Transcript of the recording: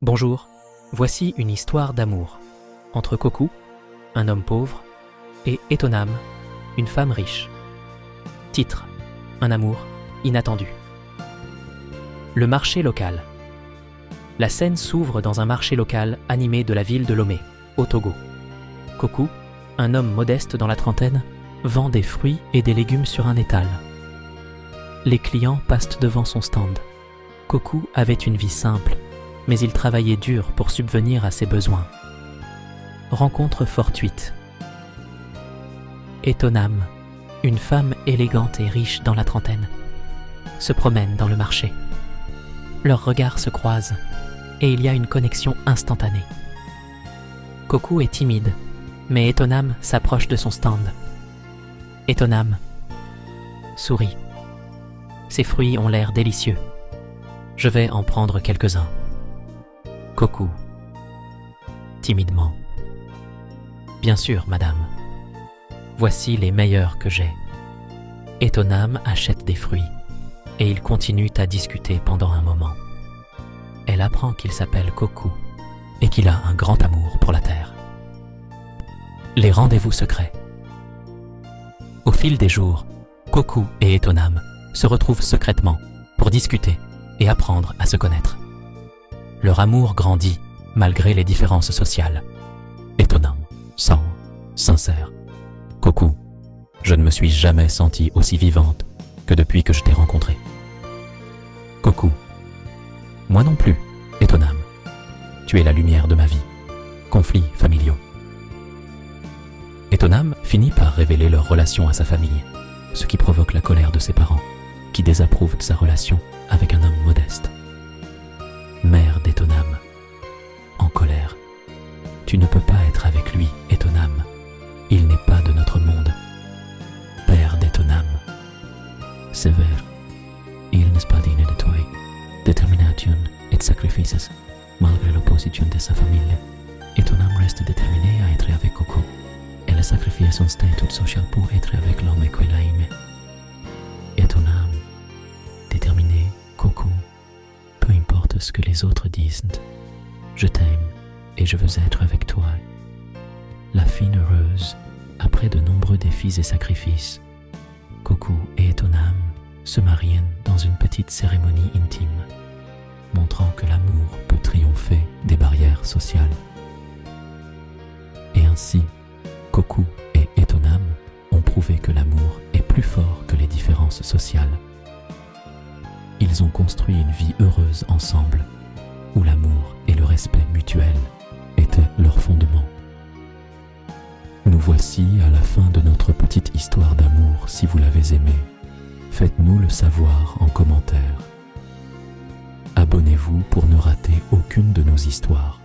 Bonjour, voici une histoire d'amour entre Kokou, un homme pauvre, et Etonam, une femme riche. Titre: un amour inattendu. Le marché local. La scène s'ouvre dans un marché local animé de la ville de Lomé, au Togo. Kokou, un homme modeste dans la trentaine, vend des fruits et des légumes sur un étal. Les clients passent devant son stand. Kokou avait une vie simple, mais il travaillait dur pour subvenir à ses besoins. Rencontre fortuite. Etonam, une femme élégante et riche dans la trentaine, se promène dans le marché. Leurs regards se croisent et il y a une connexion instantanée. Kokou est timide, mais Etonam s'approche de son stand. Etonam sourit. Ces fruits ont l'air délicieux. Je vais en prendre quelques-uns. Kokou, timidement. Bien sûr, madame. Voici les meilleurs que j'ai. Etonam achète des fruits et ils continuent à discuter pendant un moment. Elle apprend qu'il s'appelle Kokou et qu'il a un grand amour pour la terre. Les rendez-vous secrets. Au fil des jours, Kokou et Etonam se retrouvent secrètement pour discuter et apprendre à se connaître. Leur amour grandit malgré les différences sociales. Etonam, sincère. Kokou, je ne me suis jamais sentie aussi vivante que depuis que je t'ai rencontré. Kokou, moi non plus, Etonam. Tu es la lumière de ma vie. Conflits familiaux. Etonam finit par révéler leur relation à sa famille, ce qui provoque la colère de ses parents, qui désapprouvent de sa relation avec un homme modeste. Mère d'Etonam, en colère. Tu ne peux pas être avec lui, Etonam. Il n'est pas de notre monde. Père d'Etonam, sévère. Il n'est pas digne de toi. Détermination et sacrifices, malgré l'opposition de sa famille. Etonam reste déterminé à être avec Kokou. Elle a sacrifié son statut social pour être avec l'homme qu'elle a aimé. Etonam, déterminé, Kokou. Peu importe ce que les autres disent, je t'aime et je veux être avec toi. La fille heureuse, après de nombreux défis et sacrifices, Kokou et Etonam se marient dans une petite cérémonie intime, montrant que l'amour peut triompher des barrières sociales. Et ainsi, Kokou et Etonam ont prouvé que l'amour est plus fort que les différences sociales. Ils ont construit une vie heureuse ensemble, où l'amour et le respect mutuel étaient leur fondement. Nous voici à la fin de notre petite histoire d'amour. Si vous l'avez aimée, faites-nous le savoir en commentaire. Abonnez-vous pour ne rater aucune de nos histoires.